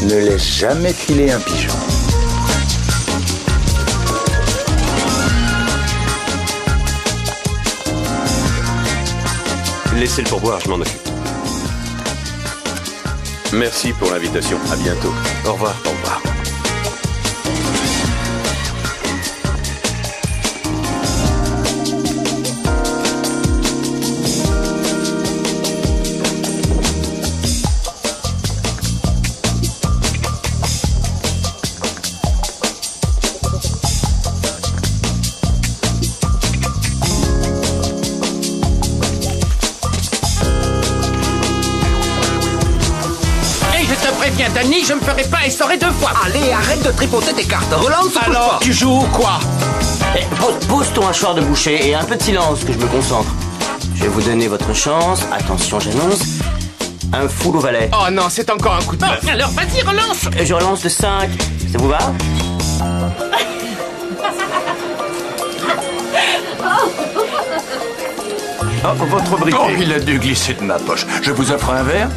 Ne laisse jamais filer un pigeon. Laissez le pourboire, je m'en occupe. Merci pour l'invitation. À bientôt. Au revoir. Au revoir. Danny, je me ferai pas essorer 2 fois. Allez, arrête de tripoter tes cartes. Relance ce Alors, coup de tu joues ou quoi? Pose ton hachoir de boucher et un peu de silence que je me concentre. Je vais vous donner votre chance. Attention, j'annonce. Un full au valet. Oh non, c'est encore un coup de bœuf. Alors, vas-y, relance. Je relance de 5. Ça vous va? Oh, votre briquet. Oh, il a dû glisser de ma poche. Je vous offre un verre?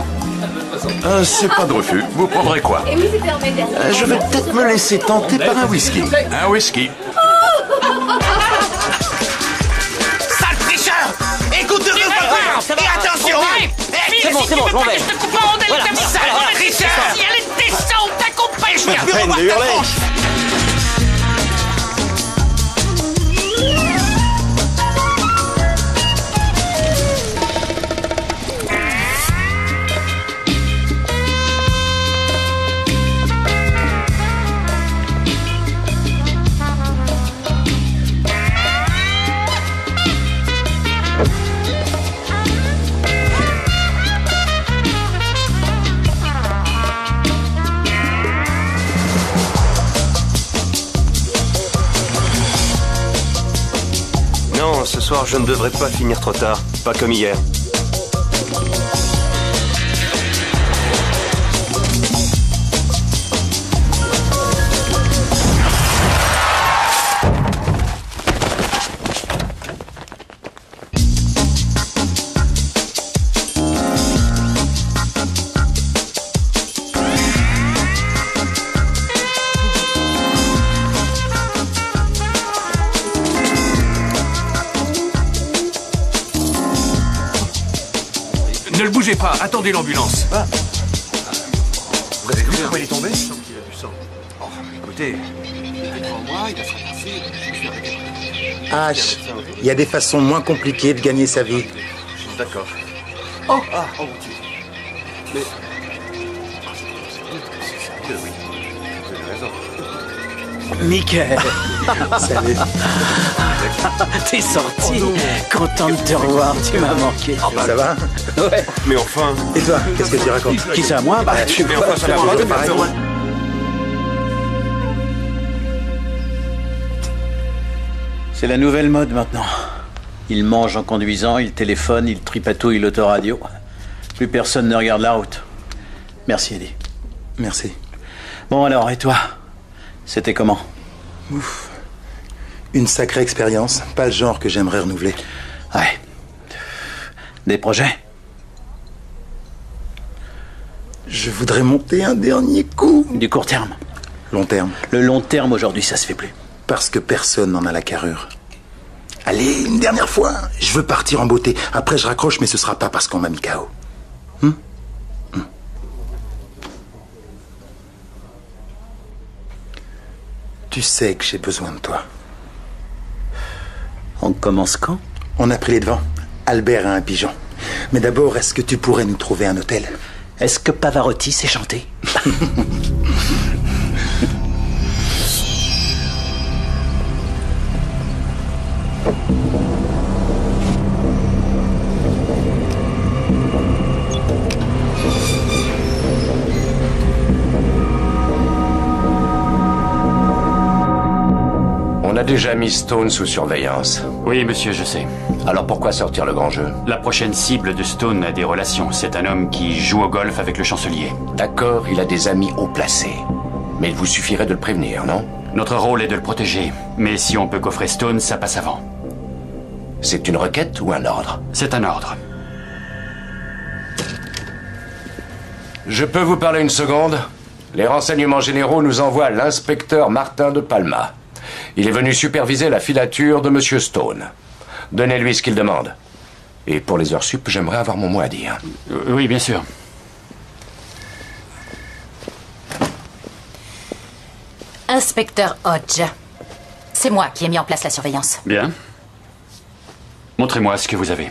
C'est pas de refus. Vous prendrez quoi? Je vais peut-être me laisser tenter par un whisky. Un whisky. Sale tricheur. Écoute de et attention. C'est bon, je m'en vais. Je te coupe en rondelles comme ça. Sale tricheur. Si elle est décente, t'as compris. Je viens plus revoir ta tronche. Non, ce soir, je ne devrais pas finir trop tard. Pas comme hier. Ne le bougez pas, attendez l'ambulance. Ah. Vous avez vu comment il est tombé? Oh, écoutez, H, il y a des façons moins compliquées de gagner sa vie. D'accord. Oh, Mais... Oui, vous avez raison. Mickaël. Salut. T'es sorti. Content de te revoir, tu m'as manqué. Ça va? Ouais. Mais enfin... Et toi, qu'est-ce que tu racontes? Qui c'est à moi? Bah, tu Mais vois, enfin, ça c'est va toujours pas, pareil. C'est la nouvelle mode maintenant. Il mange en conduisant, il téléphone, il tripatouille l'autoradio. Plus personne ne regarde la route. Merci, Eddie. Merci. Bon alors, et toi? C'était comment? Ouf. Une sacrée expérience. Pas le genre que j'aimerais renouveler. Ouais. Des projets? Je voudrais monter un dernier coup. Du court terme. Long terme. Le long terme, aujourd'hui, ça se fait plus. Parce que personne n'en a la carrure. Allez, une dernière fois. Je veux partir en beauté. Après, je raccroche, mais ce sera pas parce qu'on m'a mis KO. Tu sais que j'ai besoin de toi. On commence quand? On a pris les devants. Albert a un pigeon. Mais d'abord, est-ce que tu pourrais nous trouver un hôtel? Est-ce que Pavarotti sait chanter? On a déjà mis Stone sous surveillance. Oui, monsieur, je sais. Alors pourquoi sortir le grand jeu? La prochaine cible de Stone a des relations. C'est un homme qui joue au golf avec le chancelier. D'accord, il a des amis haut placés. Mais il vous suffirait de le prévenir, non? Notre rôle est de le protéger. Mais si on peut coffrer Stone, ça passe avant. C'est une requête ou un ordre? C'est un ordre. Je peux vous parler une seconde? Les renseignements généraux nous envoient l'inspecteur Martin de Palma. Il est venu superviser la filature de Monsieur Stone. Donnez-lui ce qu'il demande. Et pour les heures sup, j'aimerais avoir mon mot à dire. Oui, bien sûr. Inspecteur Hodge. C'est moi qui ai mis en place la surveillance. Bien. Montrez-moi ce que vous avez.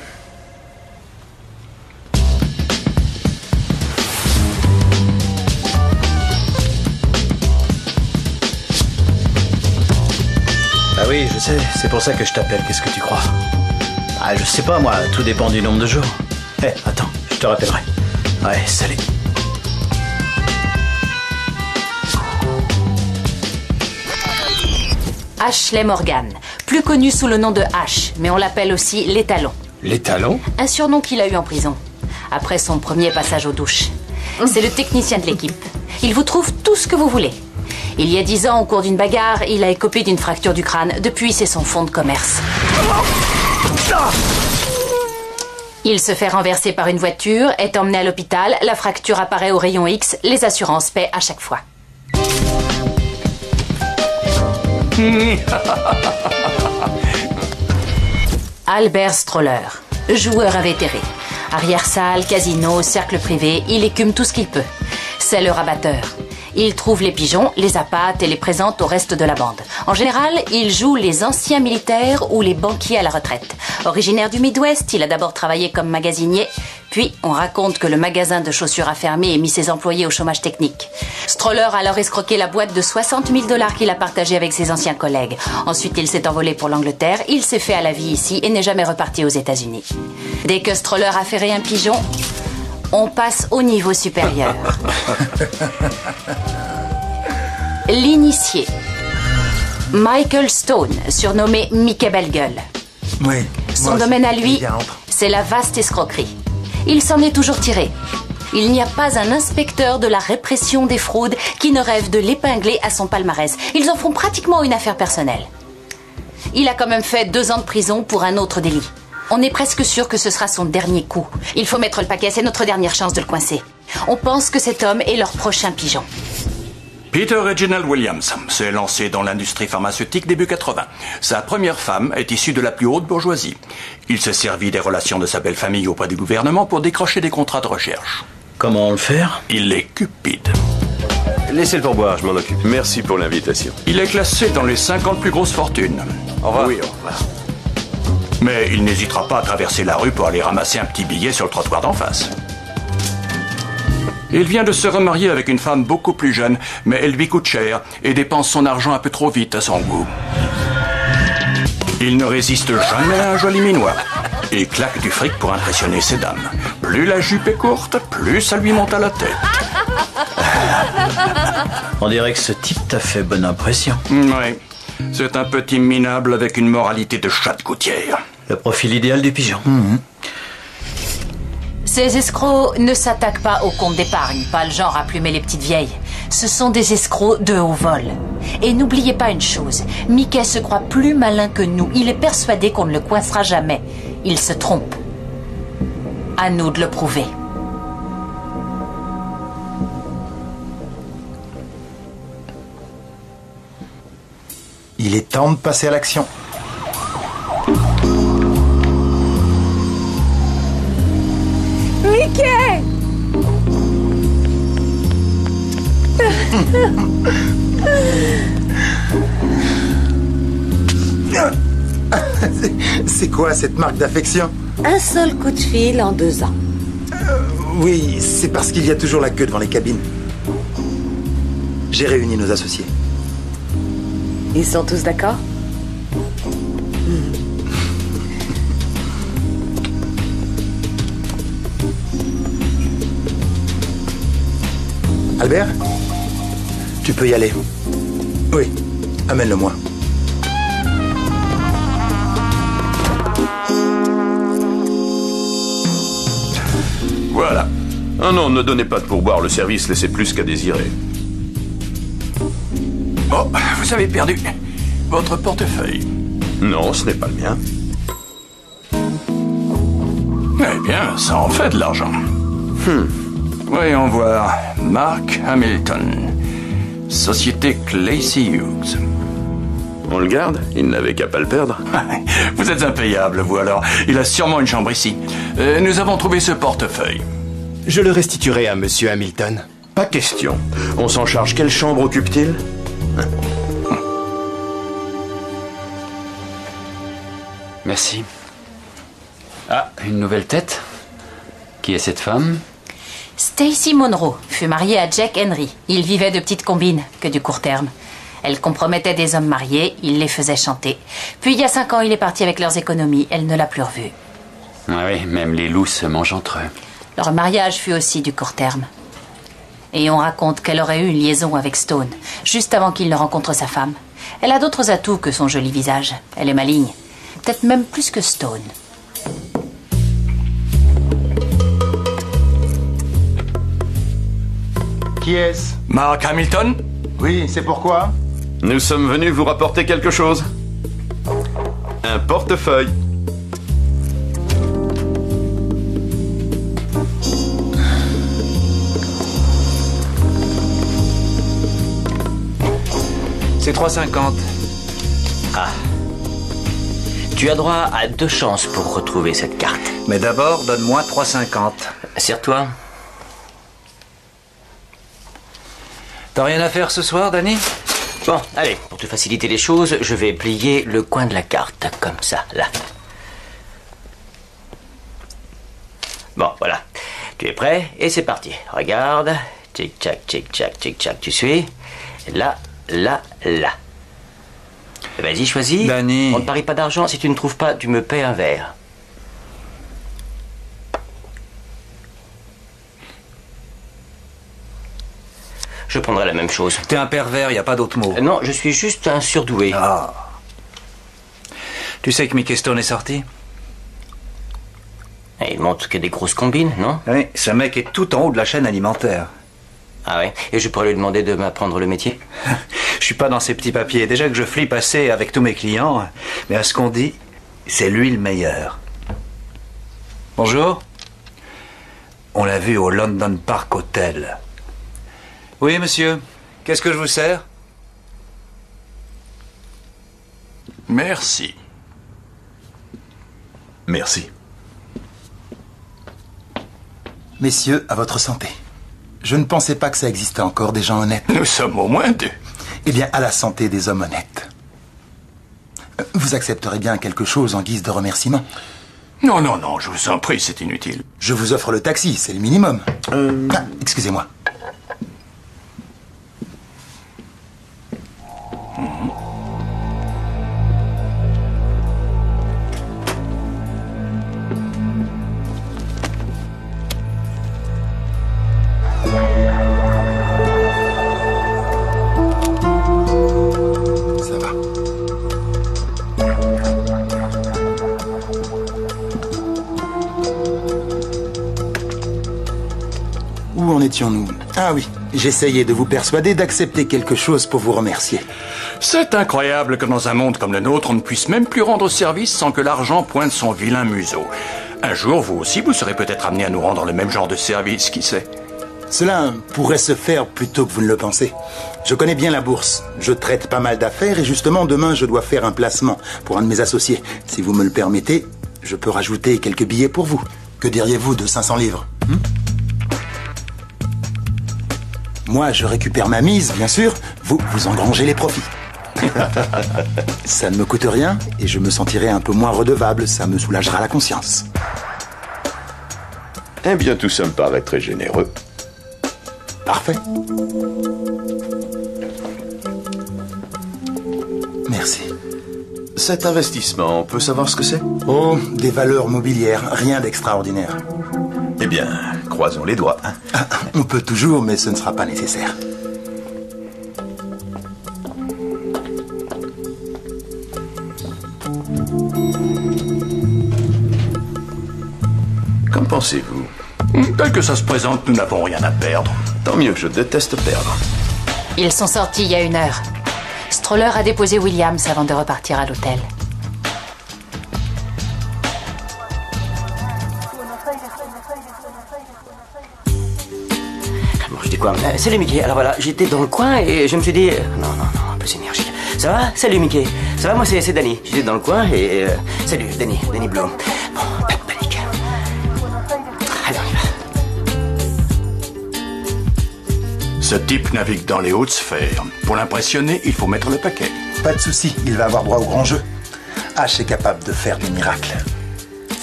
Ah oui, je sais, c'est pour ça que je t'appelle, qu'est-ce que tu crois? Ah, je sais pas moi, tout dépend du nombre de jours. Attends, je te rappellerai. Ouais, salut. Ashley Morgan, plus connu sous le nom de Ash, mais on l'appelle aussi l'étalon. L'étalon? Un surnom qu'il a eu en prison, après son premier passage aux douches. C'est le technicien de l'équipe. Il vous trouve tout ce que vous voulez. Il y a 10 ans, au cours d'une bagarre, il a écopé d'une fracture du crâne. Depuis, c'est son fonds de commerce. Il se fait renverser par une voiture, est emmené à l'hôpital, la fracture apparaît au rayon X, les assurances paient à chaque fois. Albert Stroller, joueur invétéré. Arrière-salle, casino, cercle privé, il écume tout ce qu'il peut. C'est le rabatteur. Il trouve les pigeons, les appâte et les présente au reste de la bande. En général, il joue les anciens militaires ou les banquiers à la retraite. Originaire du Midwest, il a d'abord travaillé comme magasinier, puis on raconte que le magasin de chaussures a fermé et mis ses employés au chômage technique. Stroller a alors escroqué la boîte de 60 000 $ qu'il a partagé avec ses anciens collègues. Ensuite, il s'est envolé pour l'Angleterre, il s'est fait à la vie ici et n'est jamais reparti aux États-Unis. Dès que Stroller a ferré un pigeon, on passe au niveau supérieur. L'initié. Michael Stone, surnommé Mickey Bellegueule. Oui. Son domaine à lui, c'est la vaste escroquerie. Il s'en est toujours tiré. Il n'y a pas un inspecteur de la répression des fraudes qui ne rêve de l'épingler à son palmarès. Ils en font pratiquement une affaire personnelle. Il a quand même fait 2 ans de prison pour un autre délit. On est presque sûr que ce sera son dernier coup. Il faut mettre le paquet, c'est notre dernière chance de le coincer. On pense que cet homme est leur prochain pigeon. Peter Reginald Williams s'est lancé dans l'industrie pharmaceutique début 80. Sa première femme est issue de la plus haute bourgeoisie. Il s'est servi des relations de sa belle famille auprès du gouvernement pour décrocher des contrats de recherche. Comment le faire? Il est cupide. Laissez le pourboire, je m'en occupe. Merci pour l'invitation. Il est classé dans les 50 plus grosses fortunes. Au revoir. Oui, au revoir. Mais il n'hésitera pas à traverser la rue pour aller ramasser un petit billet sur le trottoir d'en face. Il vient de se remarier avec une femme beaucoup plus jeune, mais elle lui coûte cher et dépense son argent un peu trop vite à son goût. Il ne résiste jamais à un joli minois et claque du fric pour impressionner ses dames. Plus la jupe est courte, plus ça lui monte à la tête. On dirait que ce type t'a fait bonne impression. Oui, c'est un petit minable avec une moralité de chat de gouttière. Le profil idéal du pigeon. Ces escrocs ne s'attaquent pas au compte d'épargne, pas le genre à plumer les petites vieilles. Ce sont des escrocs de haut vol. Et n'oubliez pas une chose, Mickey se croit plus malin que nous. Il est persuadé qu'on ne le coincera jamais. Il se trompe. À nous de le prouver. Il est temps de passer à l'action. Mickey! C'est quoi cette marque d'affection? Un seul coup de fil en 2 ans. Oui, c'est parce qu'il y a toujours la queue devant les cabines. J'ai réuni nos associés. Ils sont tous d'accord? Albert, tu peux y aller. Oui, amène-le-moi. Voilà. Ah non, ne donnez pas de pourboire, le service laissait plus qu'à désirer. Oh, vous avez perdu votre portefeuille. Non, ce n'est pas le mien. Eh bien, ça en fait de l'argent. Voyons voir. Mark Hamilton. Société Claycy Hughes. On le garde? Il n'avait qu'à pas le perdre. Vous êtes impayable, vous alors. Il a sûrement une chambre ici. Nous avons trouvé ce portefeuille. Je le restituerai à Monsieur Hamilton. Pas question. On s'en charge. Quelle chambre occupe-t-il? Merci. Ah, une nouvelle tête? Qui est cette femme? Stacy Monroe fut mariée à Jack Henry. Ils vivaient de petites combines, que du court terme. Elle compromettait des hommes mariés, il les faisait chanter. Puis il y a 5 ans, il est parti avec leurs économies. Elle ne l'a plus revu. Ah oui, même les loups se mangent entre eux. Leur mariage fut aussi du court terme. Et on raconte qu'elle aurait eu une liaison avec Stone, juste avant qu'il ne rencontre sa femme. Elle a d'autres atouts que son joli visage. Elle est maligne. Peut-être même plus que Stone. Qui est-ce? Mark Hamilton? Oui, c'est pourquoi? Nous sommes venus vous rapporter quelque chose. Un portefeuille. C'est 3,50. Ah. Tu as droit à 2 chances pour retrouver cette carte. Mais d'abord, donne-moi 3,50. Serre-toi. T'as rien à faire ce soir, Danny? Bon, allez, pour te faciliter les choses, je vais plier le coin de la carte, comme ça, là. Bon, voilà. Tu es prêt? Et c'est parti. Regarde. Tic-tac, tic-tac, tic-tac, tu suis? Là, là, là. Vas-y, choisis. Danny. On ne parie pas d'argent. Si tu ne trouves pas, tu me paies un verre. Je prendrai la même chose. T'es un pervers, y a pas d'autre mot. Non, je suis juste un surdoué. Ah. Tu sais que Mickey Stone est sorti? Et il montre que des grosses combines, non? Oui, ce mec est tout en haut de la chaîne alimentaire. Ah ouais? Et je pourrais lui demander de m'apprendre le métier? Je suis pas dans ces petits papiers. Déjà que je flippe assez avec tous mes clients, mais à ce qu'on dit, c'est lui le meilleur. Bonjour. On l'a vu au London Park Hotel. Oui, monsieur. Qu'est-ce que je vous sers? Merci. Merci. Messieurs, à votre santé. Je ne pensais pas que ça existait encore des gens honnêtes. Nous sommes au moins 2. Eh bien, à la santé des hommes honnêtes. Vous accepterez bien quelque chose en guise de remerciement? Non, non, non, je vous en prie, c'est inutile. Je vous offre le taxi, c'est le minimum. Ah, excusez-moi. Ça va. Où en étions-nous? Ah oui, j'essayais de vous persuader d'accepter quelque chose pour vous remercier. C'est incroyable que dans un monde comme le nôtre, on ne puisse même plus rendre service sans que l'argent pointe son vilain museau. Un jour, vous aussi, vous serez peut-être amené à nous rendre le même genre de service, qui sait? Cela pourrait se faire plus tôt que vous ne le pensez. Je connais bien la bourse. Je traite pas mal d'affaires et justement, demain, je dois faire un placement pour un de mes associés. Si vous me le permettez, je peux rajouter quelques billets pour vous. Que diriez-vous de 500 livres? Moi, je récupère ma mise, bien sûr. Vous engrangez les profits. Ça ne me coûte rien et je me sentirai un peu moins redevable. Ça me soulagera la conscience. Eh bien, tout ça me paraît très généreux. Parfait. Merci. Cet investissement, on peut savoir ce que c'est? Oh, des valeurs mobilières, rien d'extraordinaire. Eh bien, croisons les doigts. Hein. Ah, on peut toujours, mais ce ne sera pas nécessaire. Qu'en pensez-vous? Tel que ça se présente, nous n'avons rien à perdre. Tant mieux, je déteste perdre. Ils sont sortis il y a 1 heure. Stroller a déposé Williams avant de repartir à l'hôtel. Bon, je dis quoi? Salut Mickey. Alors voilà, j'étais dans le coin et je me suis dit... Non, un peu énergique. Ça va? Salut Mickey. Ça va? Moi c'est Danny. J'étais dans le coin et... Salut Danny Blue. Bon, pas de panique. Allez, on y va. Ce type navigue dans les hautes sphères. Pour l'impressionner, il faut mettre le paquet. Pas de souci, il va avoir droit au grand jeu. H est capable de faire des miracles.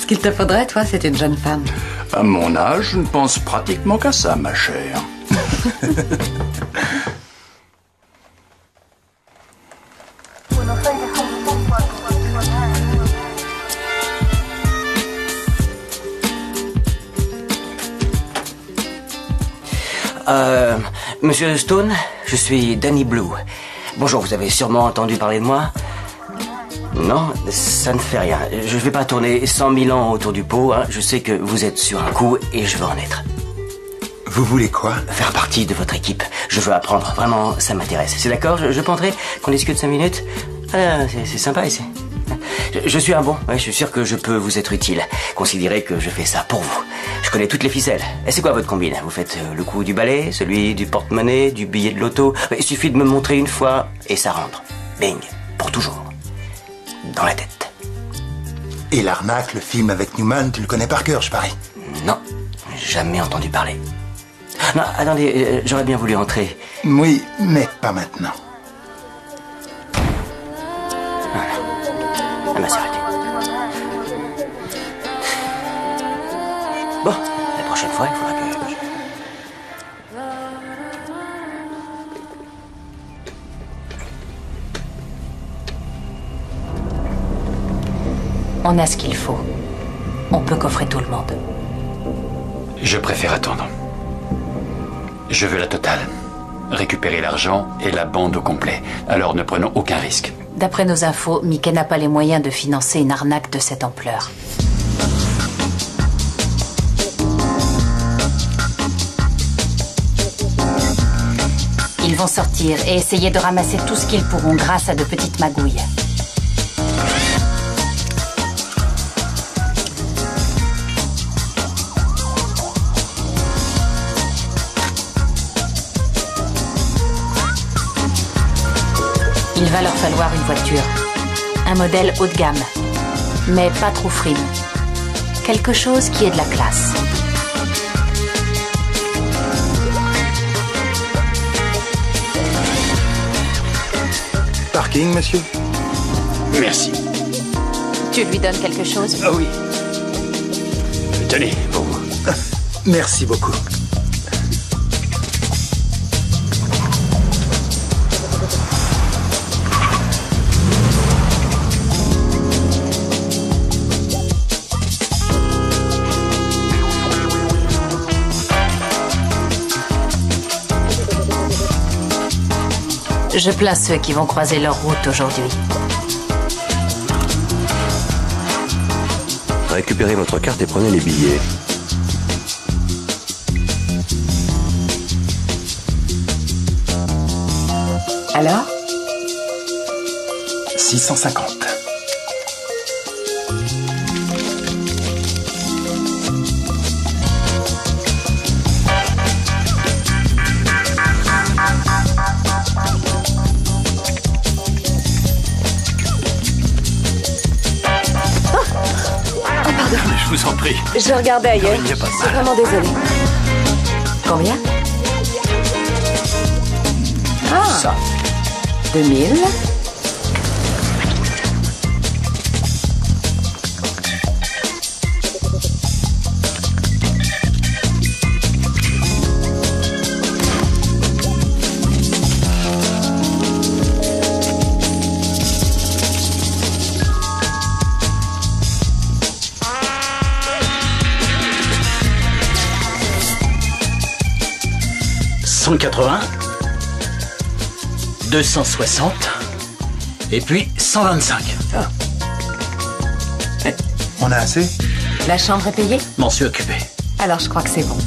Ce qu'il te faudrait, toi, c'est une jeune femme. À mon âge, je ne pense pratiquement qu'à ça, ma chère. Monsieur Stone, je suis Danny Blue. Bonjour, vous avez sûrement entendu parler de moi? Non, ça ne fait rien. Je ne vais pas tourner 100 000 ans autour du pot. Hein. Je sais que vous êtes sur un coup et je veux en être. Vous voulez quoi? Faire partie de votre équipe. Je veux apprendre. Vraiment, ça m'intéresse. C'est d'accord? Je peux entrer? Qu'on discute 5 minutes? Ah, c'est sympa ici. Je suis un bon. Ouais, je suis sûr que je peux vous être utile. Considérez que je fais ça pour vous. Je connais toutes les ficelles. Et c'est quoi votre combine? Vous faites le coup du balai, celui du porte-monnaie, du billet de loto. Il suffit de me montrer une fois et ça rentre. Bing. Pour toujours. Dans la tête. Et l'arnaque, le film avec Newman, tu le connais par cœur, je parie? Non. Jamais entendu parler. Non, attendez, j'aurais bien voulu entrer. Oui, mais pas maintenant. Ah bah c'est arrêté. Bon, la prochaine fois, il faudra que... On a ce qu'il faut. On peut coffrer tout le monde. Je préfère attendre. Je veux la totale. Récupérer l'argent et la bande au complet. Alors ne prenons aucun risque. D'après nos infos, Mickey n'a pas les moyens de financer une arnaque de cette ampleur. Ils vont sortir et essayer de ramasser tout ce qu'ils pourront grâce à de petites magouilles. Il va leur falloir une voiture. Un modèle haut de gamme. Mais pas trop frime. Quelque chose qui ait de la classe. Parking, monsieur? Merci. Tu lui donnes quelque chose? Ah oui. Tenez, pour vous. Merci beaucoup. Je plains ceux qui vont croiser leur route aujourd'hui. Récupérez votre carte et prenez les billets. Alors? 650. Je vous en prie. Je regardais ailleurs. Il n'y a pas de Je suis mal. vraiment désolée. Combien? Ah, Ça. 2000. $180, 260, et puis 125. On a assez? La chambre est payée? M'en suis occupé. Alors je crois que c'est bon.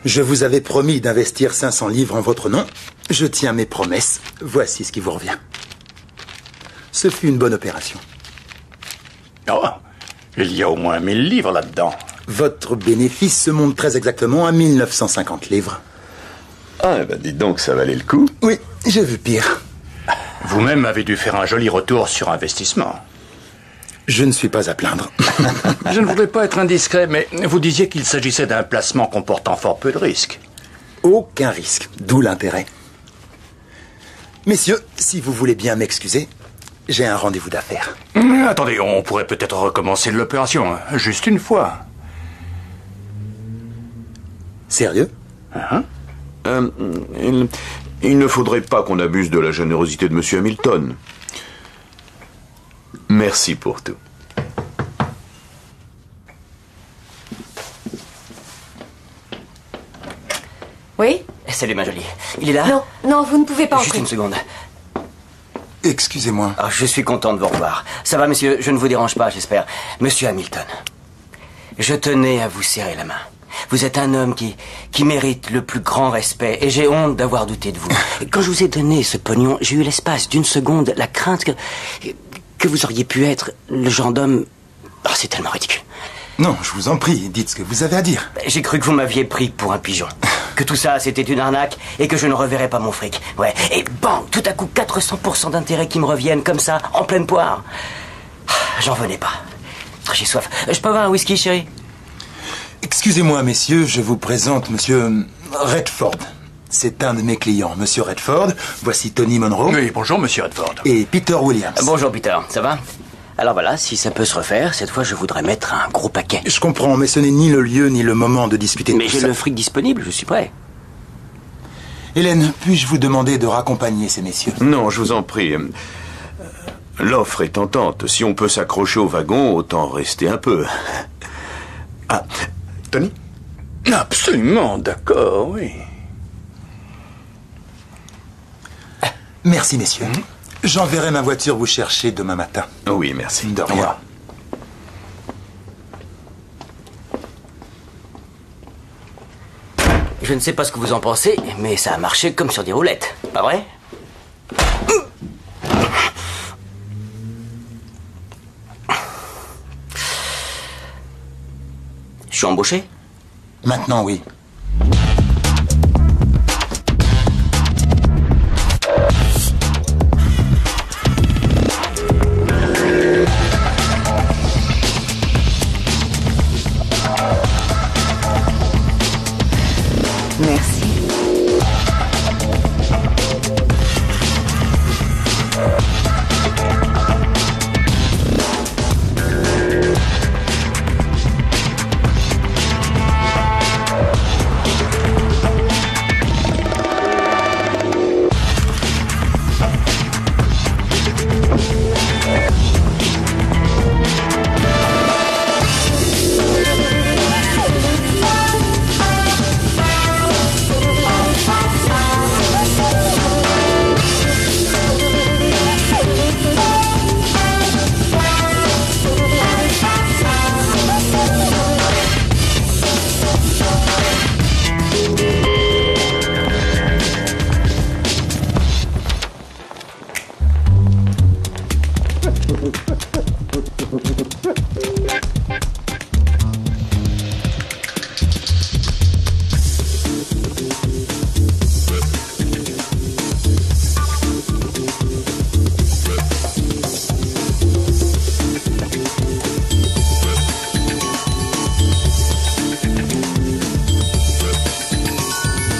Je vous avais promis d'investir 500 livres en votre nom. Je tiens mes promesses. Voici ce qui vous revient. Ce fut une bonne opération. Oh, Il y a au moins 1000 livres là-dedans. Votre bénéfice se monte très exactement à 1950 livres. Ah, ben dites donc, ça valait le coup. Oui, j'ai vu pire. Vous-même avez dû faire un joli retour sur investissement. Je ne suis pas à plaindre. Je ne voudrais pas être indiscret, mais vous disiez qu'il s'agissait d'un placement comportant fort peu de risques. Aucun risque, d'où l'intérêt. Messieurs, si vous voulez bien m'excuser, j'ai un rendez-vous d'affaires. Attendez, on pourrait peut-être recommencer l'opération, hein, juste une fois. Sérieux? Il ne faudrait pas qu'on abuse de la générosité de Monsieur Hamilton. Merci pour tout. Oui? Salut, ma jolie. Il est là? Non, non, vous ne pouvez pas Juste entrer. une seconde. Excusez-moi. Oh, je suis content de vous revoir. Ça va, monsieur? Je ne vous dérange pas, j'espère. Monsieur Hamilton, je tenais à vous serrer la main. Vous êtes un homme qui mérite le plus grand respect et j'ai honte d'avoir douté de vous. Quand je vous ai donné ce pognon, j'ai eu l'espace d'une seconde la crainte que vous auriez pu être le genre d'homme... Oh, c'est tellement ridicule. Non, je vous en prie, dites ce que vous avez à dire. J'ai cru que vous m'aviez pris pour un pigeon. Que tout ça, c'était une arnaque et que je ne reverrais pas mon fric. Ouais, et bang, tout à coup, 400% d'intérêts qui me reviennent comme ça, en pleine poire. J'en venais pas. J'ai soif. Je peux avoir un whisky, chérie? Excusez-moi, messieurs, je vous présente Monsieur Redford. C'est un de mes clients, Monsieur Redford. Voici Tony Monroe. Oui, bonjour, Monsieur Redford. Et Peter Williams. Bonjour, Peter. Ça va? Alors voilà, si ça peut se refaire, cette fois, je voudrais mettre un gros paquet. Je comprends, mais ce n'est ni le lieu ni le moment de discuter de Mais tout j'ai ça. le fric disponible, je suis prêt. Hélène, puis-je vous demander de raccompagner ces messieurs? Non, je vous en prie. L'offre est tentante. Si on peut s'accrocher au wagon, autant rester un peu. Ah, Tony? Absolument, d'accord, oui. Merci, messieurs. J'enverrai ma voiture vous chercher demain matin. Oui, merci. De rien. Au revoir. Je ne sais pas ce que vous en pensez, mais ça a marché comme sur des roulettes. Pas vrai? Je suis embauché? Maintenant, oui. Merci.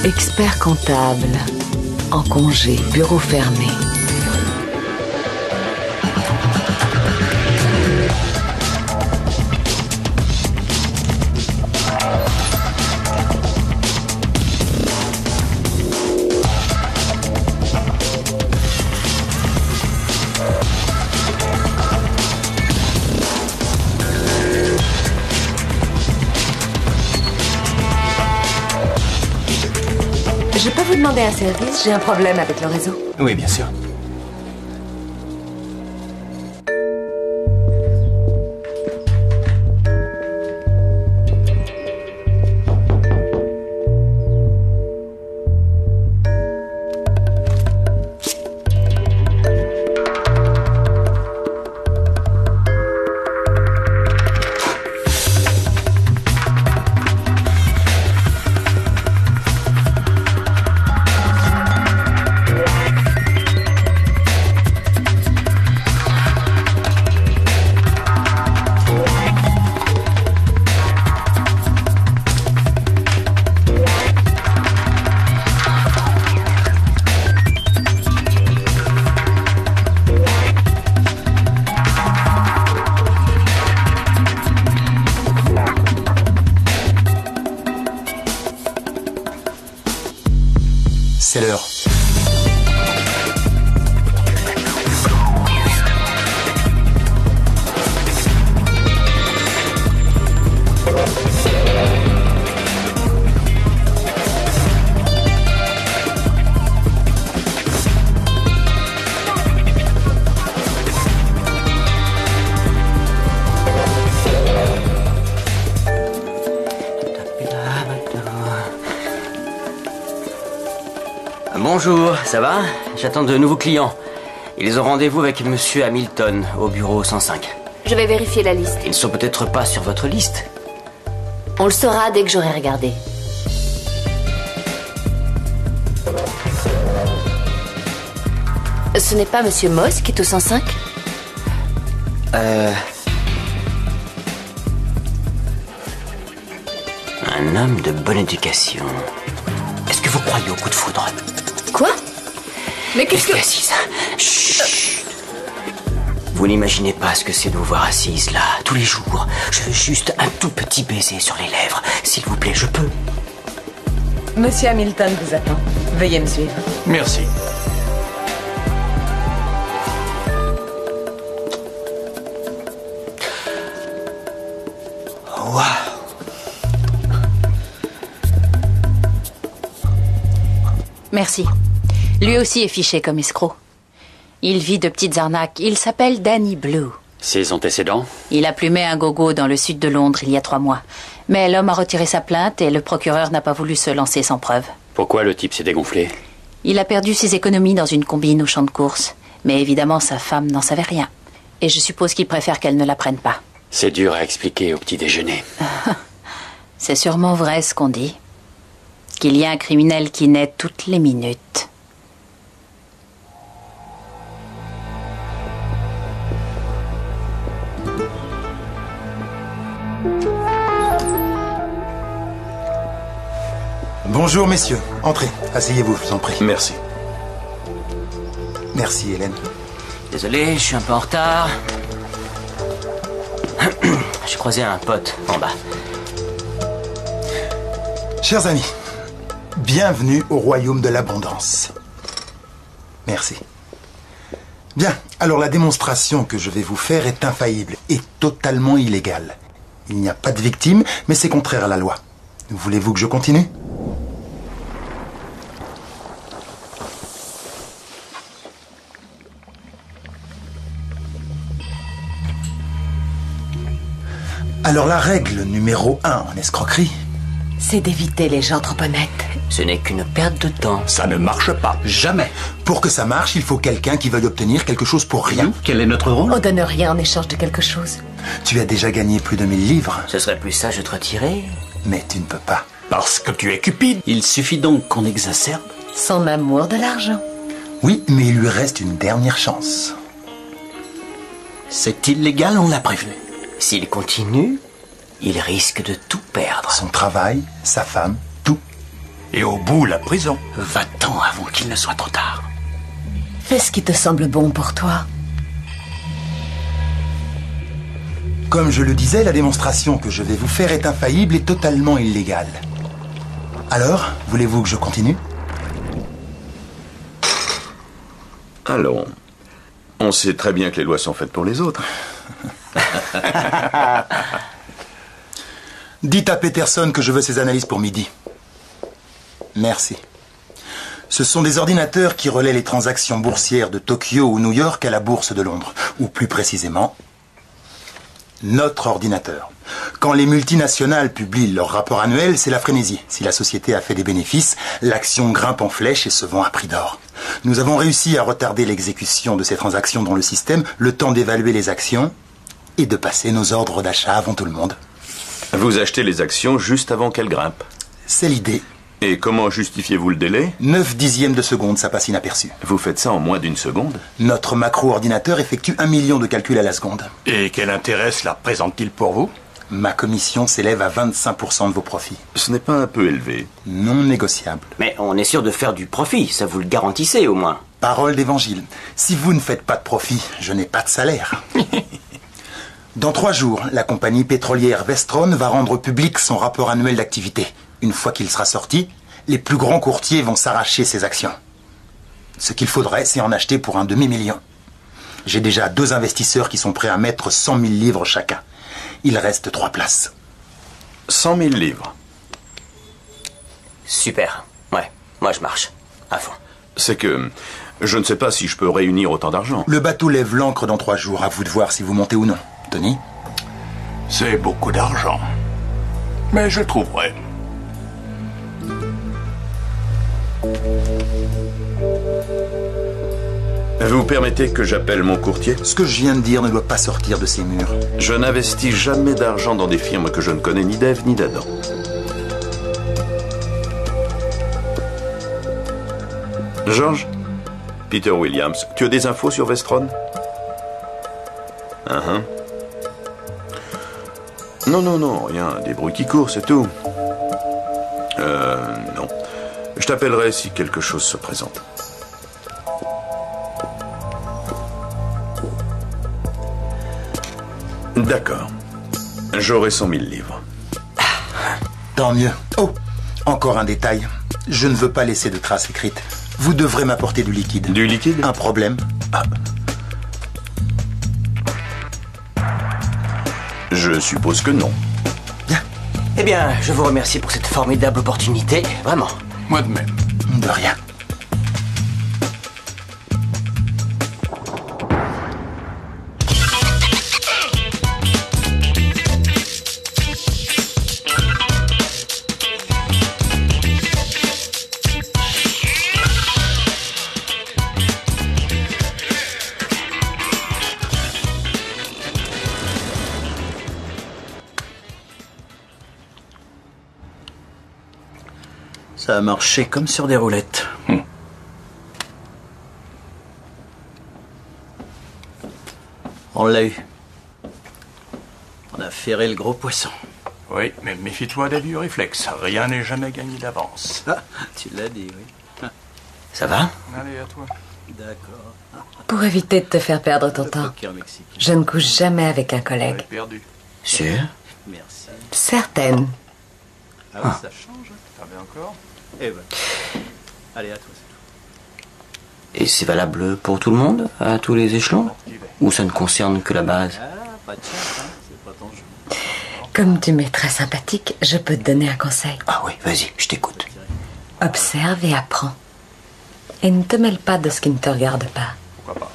Expert comptable, en congé, bureau fermé. Je peux vous demander un service? J'ai un problème avec le réseau. Oui, bien sûr. C'est l'heure. Bonjour, ça va? J'attends de nouveaux clients. Ils ont rendez-vous avec Monsieur Hamilton au bureau 105. Je vais vérifier la liste. Ils ne sont peut-être pas sur votre liste. On le saura dès que j'aurai regardé. Ce n'est pas Monsieur Moss qui est au 105? Un homme de bonne éducation. Est-ce que vous croyez au coup de foudre? Quoi? Mais qu'est-ce que... Assise. Chut. Vous n'imaginez pas ce que c'est de vous voir assise là, tous les jours. Je veux juste un tout petit baiser sur les lèvres. S'il vous plaît, je peux. Monsieur Hamilton vous attend. Veuillez me suivre. Merci. Waouh! Merci. Lui aussi est fiché comme escroc. Il vit de petites arnaques. Il s'appelle Danny Blue. Ses antécédents? Il a plumé un gogo dans le sud de Londres il y a 3 mois. Mais l'homme a retiré sa plainte et le procureur n'a pas voulu se lancer sans preuve. Pourquoi le type s'est dégonflé? Il a perdu ses économies dans une combine au champ de course. Mais évidemment, sa femme n'en savait rien. Et je suppose qu'il préfère qu'elle ne l'apprenne pas. C'est dur à expliquer au petit déjeuner. C'est sûrement vrai ce qu'on dit. Qu'il y a un criminel qui naît toutes les minutes. Bonjour, messieurs. Entrez. Asseyez-vous, je vous en prie. Merci. Merci, Hélène. Désolé, je suis un peu en retard. J'ai croisé un pote en bas. Chers amis, bienvenue au royaume de l'abondance. Merci. Bien, alors la démonstration que je vais vous faire est infaillible et totalement illégale. Il n'y a pas de victime, mais c'est contraire à la loi. Voulez-vous que je continue ? Alors la règle numéro 1 en escroquerie, c'est d'éviter les gens trop honnêtes. Ce n'est qu'une perte de temps. Ça ne marche pas. jamais. Pour que ça marche, il faut quelqu'un qui veuille obtenir quelque chose pour rien. Quel est notre rôle? On donne rien en échange de quelque chose. Tu as déjà gagné plus de 1000 livres. Ce serait plus sage de te retirer. Mais tu ne peux pas. Parce que tu es cupide. Il suffit donc qu'on exacerbe. Son amour de l'argent. Oui, mais il lui reste une dernière chance. C'est illégal, on l'a prévenu. S'il continue, il risque de tout perdre. Son travail, sa femme, tout. Et au bout, la prison. Va-t'en avant qu'il ne soit trop tard. Fais ce qui te semble bon pour toi. Comme je le disais, la démonstration que je vais vous faire est infaillible et totalement illégale. Alors, voulez-vous que je continue ? Allons. On sait très bien que les lois sont faites pour les autres. Dites à Peterson que je veux ses analyses pour midi. Merci. Ce sont des ordinateurs qui relaient les transactions boursières de Tokyo ou New York à la bourse de Londres. Ou plus précisément, notre ordinateur. Quand les multinationales publient leur rapport annuel, c'est la frénésie. Si la société a fait des bénéfices, l'action grimpe en flèche et se vend à prix d'or. Nous avons réussi à retarder l'exécution de ces transactions dans le système, le temps d'évaluer les actions et de passer nos ordres d'achat avant tout le monde. Vous achetez les actions juste avant qu'elles grimpent. C'est l'idée. Et comment justifiez-vous le délai ? 9/10 de seconde, ça passe inaperçu. Vous faites ça en moins d'une seconde ? Notre macro-ordinateur effectue 1 million de calculs à la seconde. Et quel intérêt cela présente-t-il pour vous ? Ma commission s'élève à 25% de vos profits. Ce n'est pas un peu élevé ? Non négociable. Mais on est sûr de faire du profit, ça vous le garantissez au moins. Parole d'évangile. Si vous ne faites pas de profit, je n'ai pas de salaire. Dans 3 jours, la compagnie pétrolière Vestron va rendre public son rapport annuel d'activité. Une fois qu'il sera sorti, Les plus grands courtiers vont s'arracher ces actions. Ce qu'il faudrait, c'est en acheter pour un demi-million. J'ai déjà 2 investisseurs qui sont prêts à mettre 100 000 livres chacun. Il reste 3 places. 100 000 livres. Super. Ouais, moi je marche. À fond. C'est que je ne sais pas si je peux réunir autant d'argent. Le bateau lève l'ancre dans 3 jours. À vous de voir si vous montez ou non. Tony? C'est beaucoup d'argent. Mais je trouverai. Vous permettez que j'appelle mon courtier? Ce que je viens de dire ne doit pas sortir de ces murs. Je n'investis jamais d'argent dans des firmes que je ne connais ni d'Ève ni d'Adam. George? Peter Williams, tu as des infos sur Vestron? Non, rien. Des bruits qui courent, c'est tout. Non. Je t'appellerai si quelque chose se présente. D'accord. J'aurai 100 000 livres. Tant mieux. Oh, encore un détail. Je ne veux pas laisser de traces écrites. Vous devrez m'apporter du liquide. Du liquide? Un problème? Je suppose que non. Bien. Eh bien, je vous remercie pour cette formidable opportunité. Vraiment. Moi de même. De rien. Ça a marché comme sur des roulettes. On l'a eu. On a ferré le gros poisson. Oui, mais méfie-toi des vieux réflexes. Rien n'est jamais gagné d'avance. Ah, tu l'as dit, oui. Ça va? Allez, à toi. D'accord. Pour éviter de te faire perdre ton temps, je ne couche jamais avec un collègue. Perdu. Sûr? Merci. Certaine. Ah oui, ça change. T'en veux encore? Eh ben. Allez, à toi. Et c'est valable pour tout le monde, à tous les échelons? Ou ça ne concerne que la base? Ah, pas de chance, hein. C'est pas ton jeu. Comme tu m'es très sympathique, je peux te donner un conseil. Ah oui, vas-y, je t'écoute. Observe et apprends. Et ne te mêle pas de ce qui ne te regarde pas. Pourquoi pas?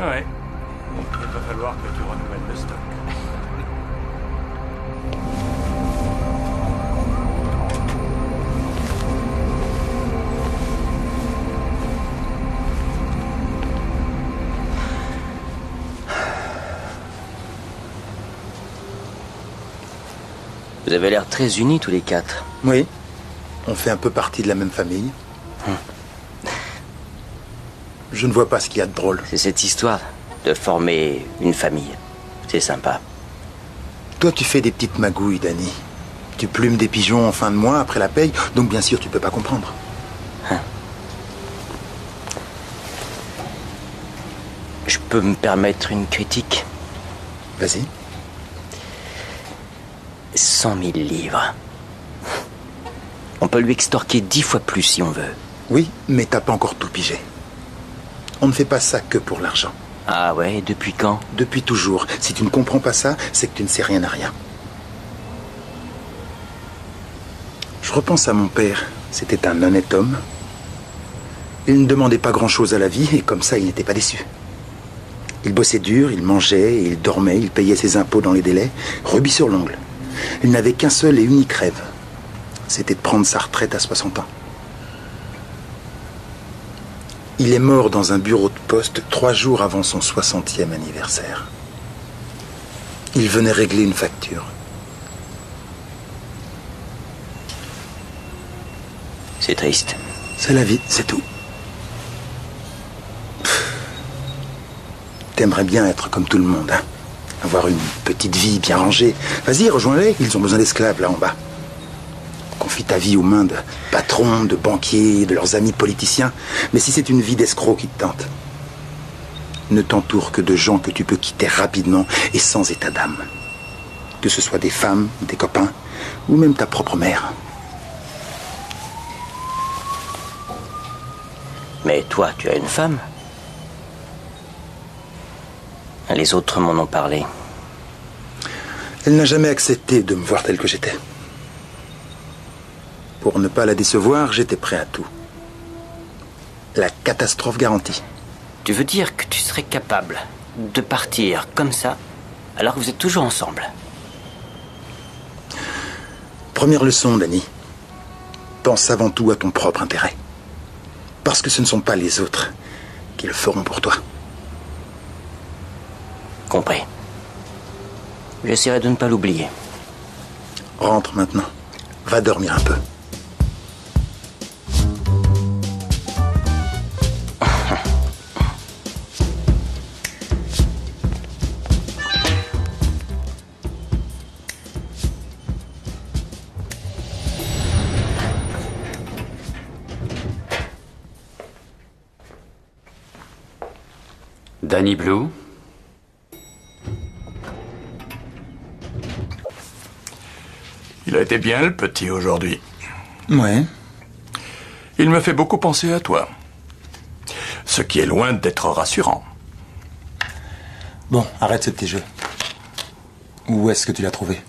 Ouais. Il va falloir que tu renouvelles le stock. Vous avez l'air très unis tous les 4. Oui. On fait un peu partie de la même famille. Je ne vois pas ce qu'il y a de drôle. C'est cette histoire de former une famille. C'est sympa. Toi, tu fais des petites magouilles, Danny. Tu plumes des pigeons en fin de mois après la paye, donc bien sûr, tu peux pas comprendre. Je peux me permettre une critique? Vas-y. 100 000 livres. On peut lui extorquer 10 fois plus si on veut. Oui, mais t'as pas encore tout pigé. On ne fait pas ça que pour l'argent. Ah ouais, depuis quand? Depuis toujours. Si tu ne comprends pas ça, c'est que tu ne sais rien à rien. Je repense à mon père. C'était un honnête homme. Il ne demandait pas grand-chose à la vie et comme ça, il n'était pas déçu. Il bossait dur, il mangeait, il dormait, il payait ses impôts dans les délais, rubis sur l'ongle. Il n'avait qu'un seul et unique rêve. C'était de prendre sa retraite à 60 ans. Il est mort dans un bureau de poste 3 jours avant son 60e anniversaire. Il venait régler une facture. C'est triste. C'est la vie, c'est tout. T'aimerais bien être comme tout le monde, hein? Avoir une petite vie bien rangée. Vas-y, rejoins-les, ils ont besoin d'esclaves là en bas. Confie ta vie aux mains de patrons, de banquiers, de leurs amis politiciens. Mais si c'est une vie d'escroc qui te tente, ne t'entoure que de gens que tu peux quitter rapidement et sans état d'âme. que ce soit des femmes, des copains, ou même ta propre mère. Mais toi, tu as une femme. Les autres m'en ont parlé. Elle n'a jamais accepté de me voir tel que j'étais. Pour ne pas la décevoir, j'étais prêt à tout. La catastrophe garantie. Tu veux dire que tu serais capable de partir comme ça, alors que vous êtes toujours ensemble? Première leçon, Danny. Pense avant tout à ton propre intérêt. Parce que ce ne sont pas les autres qui le feront pour toi. Compris. J'essaierai de ne pas l'oublier. Rentre maintenant. Va dormir un peu. Danny Blue. Il a été bien le petit aujourd'hui. Ouais. Il me fait beaucoup penser à toi. Ce qui est loin d'être rassurant. Bon, arrête ce petit jeu. Où est-ce que tu l'as trouvé?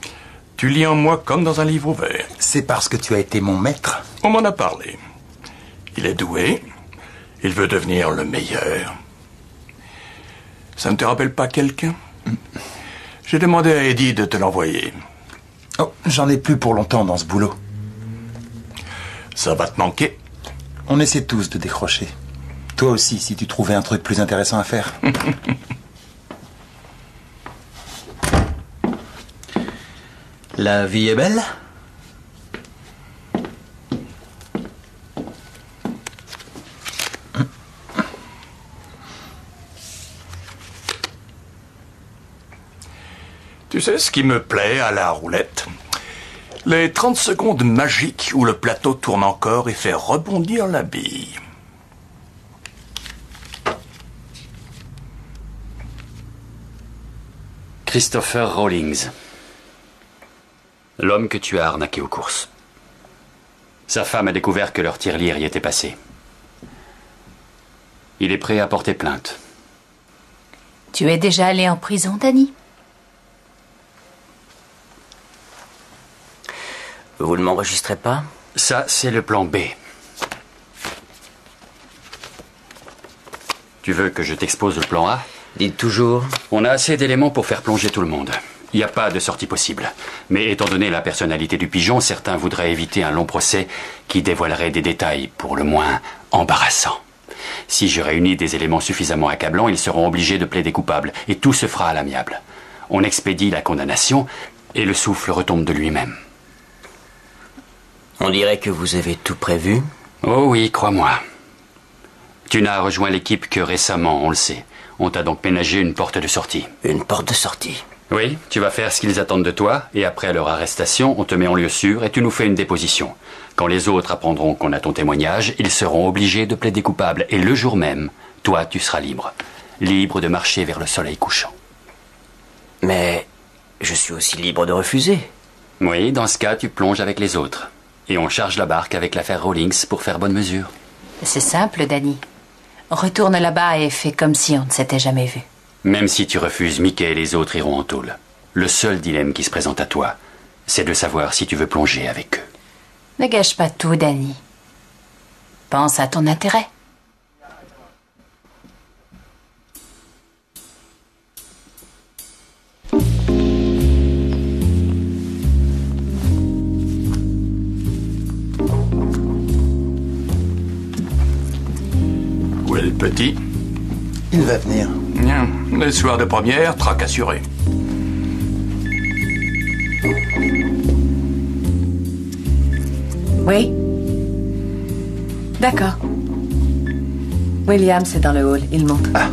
Tu lis en moi comme dans un livre ouvert. C'est parce que tu as été mon maître. On m'en a parlé. Il est doué. Il veut devenir le meilleur. Ça ne te rappelle pas quelqu'un? J'ai demandé à Eddie de te l'envoyer. Oh, j'en ai plus pour longtemps dans ce boulot. Ça va te manquer. On essaie tous de décrocher. Toi aussi, si tu trouvais un truc plus intéressant à faire. La vie est belle? Tu sais ce qui me plaît à la roulette? Les 30 secondes magiques où le plateau tourne encore et fait rebondir la bille. Christopher Rawlings. L'homme que tu as arnaqué aux courses. Sa femme a découvert que leur tirelire y était passé. Il est prêt à porter plainte. Tu es déjà allé en prison, Danny? Vous ne m'enregistrez pas? Ça, c'est le plan B. Tu veux que je t'expose le plan A? Dites toujours. On a assez d'éléments pour faire plonger tout le monde. Il n'y a pas de sortie possible. Mais étant donné la personnalité du pigeon, certains voudraient éviter un long procès qui dévoilerait des détails, pour le moins, embarrassants. Si je réunis des éléments suffisamment accablants, ils seront obligés de plaider coupable, et tout se fera à l'amiable. On expédie la condamnation, et le souffle retombe de lui-même. On dirait que vous avez tout prévu. Oh oui, crois-moi. Tu n'as rejoint l'équipe que récemment, on le sait. On t'a donc ménagé une porte de sortie. Une porte de sortie? Oui, tu vas faire ce qu'ils attendent de toi, et après leur arrestation, on te met en lieu sûr et tu nous fais une déposition. Quand les autres apprendront qu'on a ton témoignage, ils seront obligés de plaider coupable. Et le jour même, toi, tu seras libre. Libre de marcher vers le soleil couchant. Mais je suis aussi libre de refuser. Oui, dans ce cas, tu plonges avec les autres. Et on charge la barque avec l'affaire Rawlings pour faire bonne mesure. C'est simple, Danny. Retourne là-bas et fais comme si on ne s'était jamais vu. Même si tu refuses, Mickey et les autres iront en tôle. Le seul dilemme qui se présente à toi, c'est de savoir si tu veux plonger avec eux. Ne gâche pas tout, Danny. Pense à ton intérêt. Où est le petit? Il va venir. Bien. Le soir de première, trac assuré. Oui. D'accord. William, c'est dans le hall. Il monte. Ah.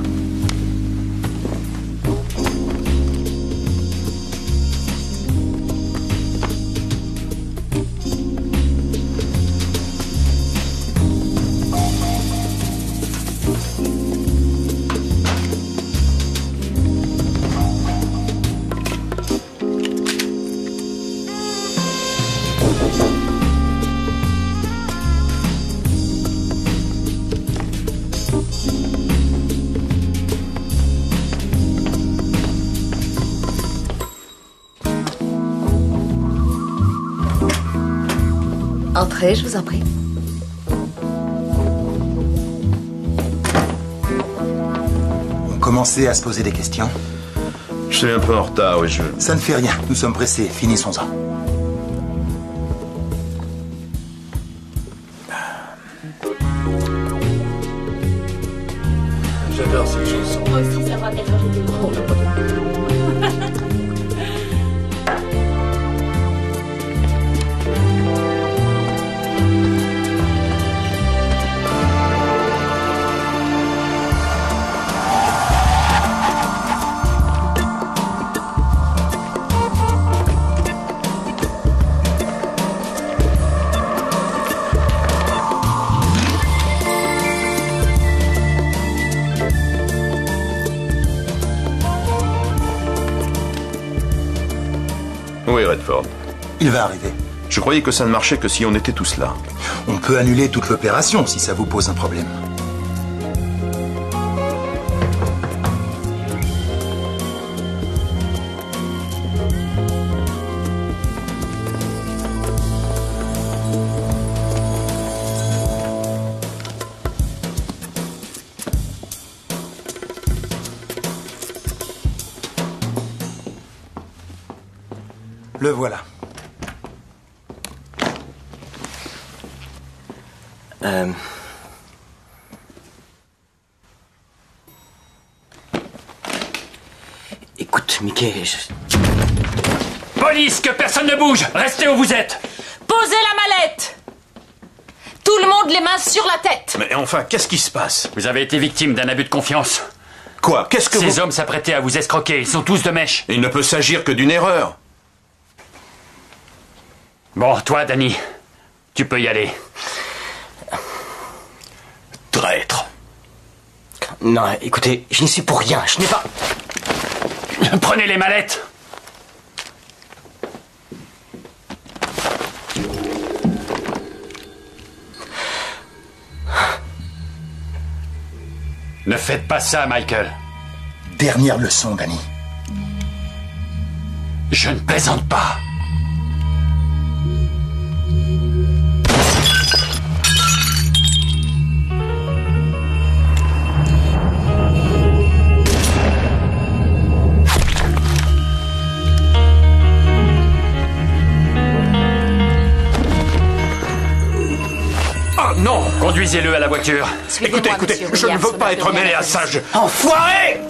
Entrez, je vous en prie. On commençait à se poser des questions. Je suis un peu en retard, oui, Ça ne fait rien, nous sommes pressés, finissons-en. J'adore cette chanson. Moi aussi, ça me rappelle quand j'étais drôle. Oui, Redford. Il va arriver. Je croyais que ça ne marchait que si on était tous là. On peut annuler toute l'opération si ça vous pose un problème. Le voilà. Écoute, Mickey, Police, que personne ne bouge! Restez où vous êtes! Posez la mallette! Tout le monde les mains sur la tête! Mais enfin, qu'est-ce qui se passe? Vous avez été victime d'un abus de confiance. Quoi? Qu'est-ce que Ces hommes s'apprêtaient à vous escroquer. Ils sont tous de mèche. Il ne peut s'agir que d'une erreur. Bon, toi, Danny, tu peux y aller. traître. Non, écoutez, je n'y suis pour rien. Je n'ai pas... Prenez les mallettes. Ne faites pas ça, Michael. Dernière leçon, Danny. Je ne plaisante pas. Non! Conduisez-le à la voiture. Écoutez, je ne veux pas être mêlé à ça, Enfoiré!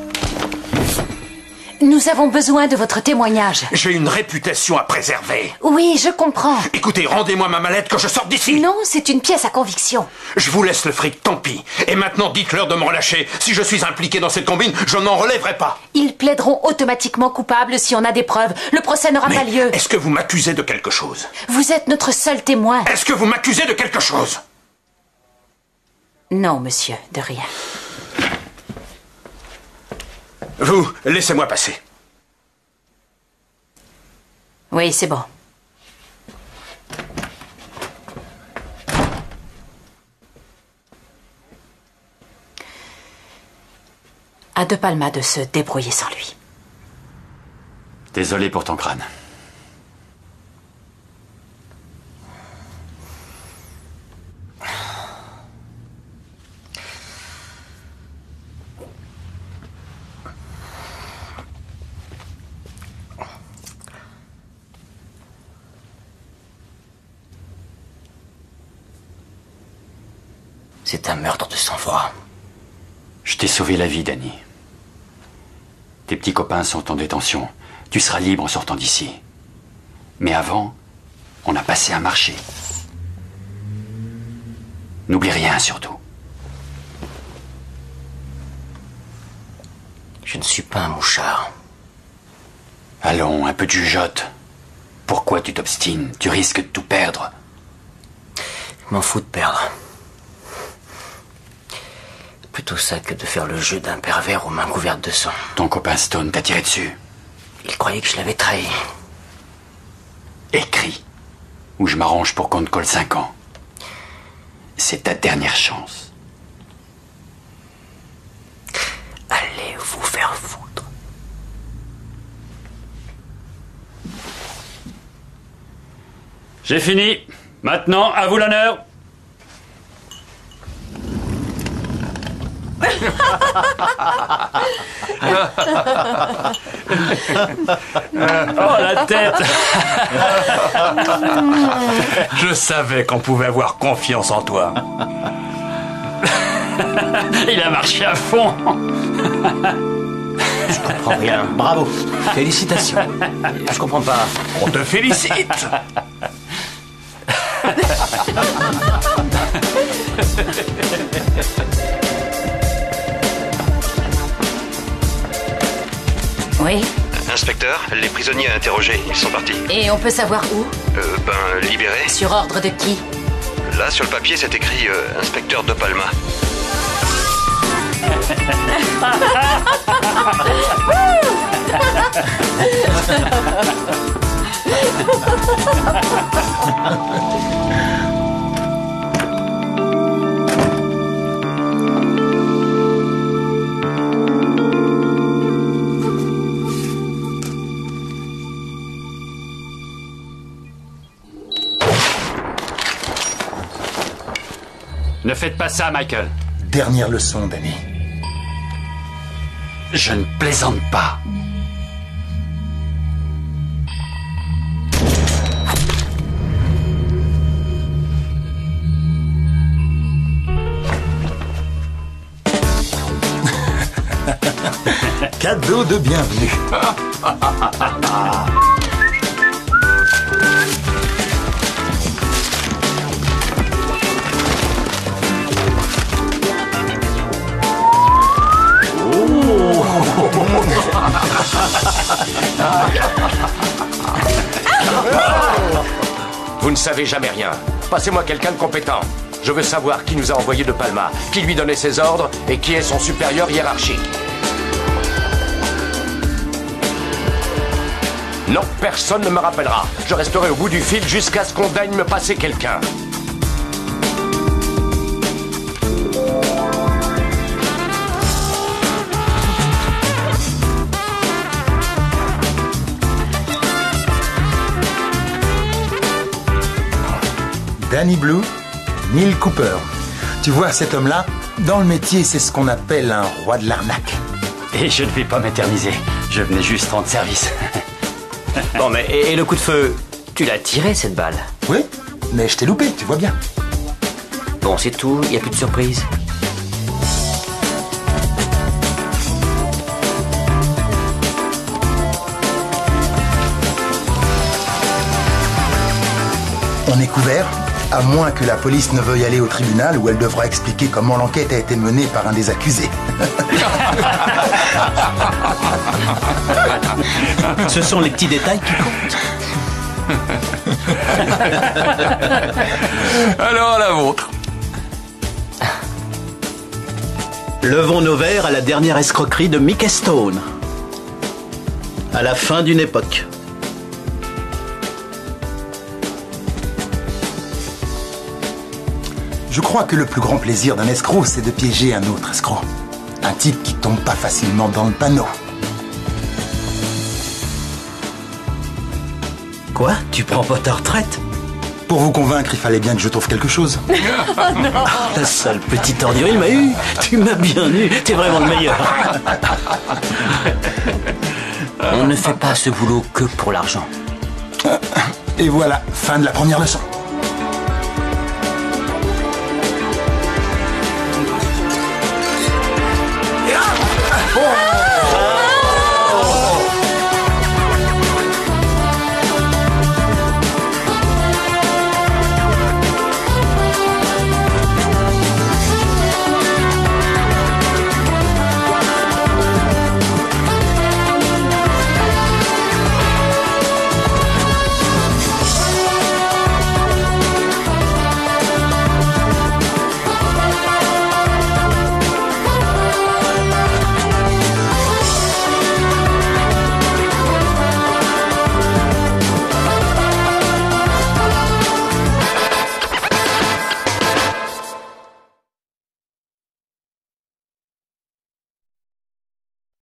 Nous avons besoin de votre témoignage. J'ai une réputation à préserver. Oui, je comprends. Écoutez, rendez-moi ma mallette que je sorte d'ici. Non, c'est une pièce à conviction. Je vous laisse le fric, tant pis. Et maintenant, dites-leur de me relâcher. Si je suis impliqué dans cette combine, je n'en relèverai pas. Ils plaideront automatiquement coupables si on a des preuves. Le procès n'aura pas lieu. Est-ce que vous m'accusez de quelque chose? Vous êtes notre seul témoin. Est-ce que vous m'accusez de quelque chose? Non, monsieur, de rien. Vous, laissez-moi passer. Oui, c'est bon. À De Palma de se débrouiller sans lui. Désolé pour ton crâne. C'est un meurtre de sang-froid. Je t'ai sauvé la vie, Danny. Tes petits copains sont en détention. Tu seras libre en sortant d'ici. Mais avant, on a passé un marché. N'oublie rien, surtout. Je ne suis pas un mouchard. Allons, un peu de jugeote. Pourquoi tu t'obstines? Tu risques de tout perdre. Je m'en fous de perdre. Plutôt ça que de faire le jeu d'un pervers aux mains couvertes de sang. Ton copain Stone t'a tiré dessus. Il croyait que je l'avais trahi. Écris, ou je m'arrange pour qu'on te colle 5 ans. C'est ta dernière chance. Allez vous faire foutre. J'ai fini. Maintenant, à vous l'honneur. Oh, la tête. Je savais qu'on pouvait avoir confiance en toi. Il a marché à fond. Je comprends rien. Bravo. Félicitations. Je comprends pas. On te félicite. Oui. Inspecteur, les prisonniers interrogés, ils sont partis. Et on peut savoir où? Libérés. Sur ordre de qui? Là, sur le papier, c'est écrit Inspecteur De Palma. Ne faites pas ça, Michael. Dernière leçon, Danny. Je ne plaisante pas. Cadeau de bienvenue. Vous ne savez jamais rien. Passez-moi quelqu'un de compétent. Je veux savoir qui nous a envoyé De Palma, qui lui donnait ses ordres et qui est son supérieur hiérarchique. Non, personne ne me rappellera. Je resterai au bout du fil jusqu'à ce qu'on daigne me passer quelqu'un. Danny Blue, Neil Cooper. Tu vois, cet homme-là, dans le métier, c'est ce qu'on appelle un roi de l'arnaque. Et je ne vais pas m'éterniser. Je venais juste rendre service. Bon, mais et le coup de feu, tu l'as tiré, cette balle? Oui, mais je t'ai loupé, tu vois bien. Bon, c'est tout, il n'y a plus de surprise. On est couvert, à moins que la police ne veuille aller au tribunal où elle devra expliquer comment l'enquête a été menée par un des accusés. Ce sont les petits détails qui comptent. Alors, la vôtre. Levons nos verres à la dernière escroquerie de Mickey Stone. À la fin d'une époque. Je crois que le plus grand plaisir d'un escroc, c'est de piéger un autre escroc. Un type qui tombe pas facilement dans le panneau. Quoi? Tu prends pas ta retraite? Pour vous convaincre, il fallait bien que je trouve quelque chose. Oh non. La sale petite ordure, il m'a eu. Tu m'as bien eu. T'es vraiment le meilleur. On ne fait pas ce boulot que pour l'argent. Et voilà, fin de la première leçon.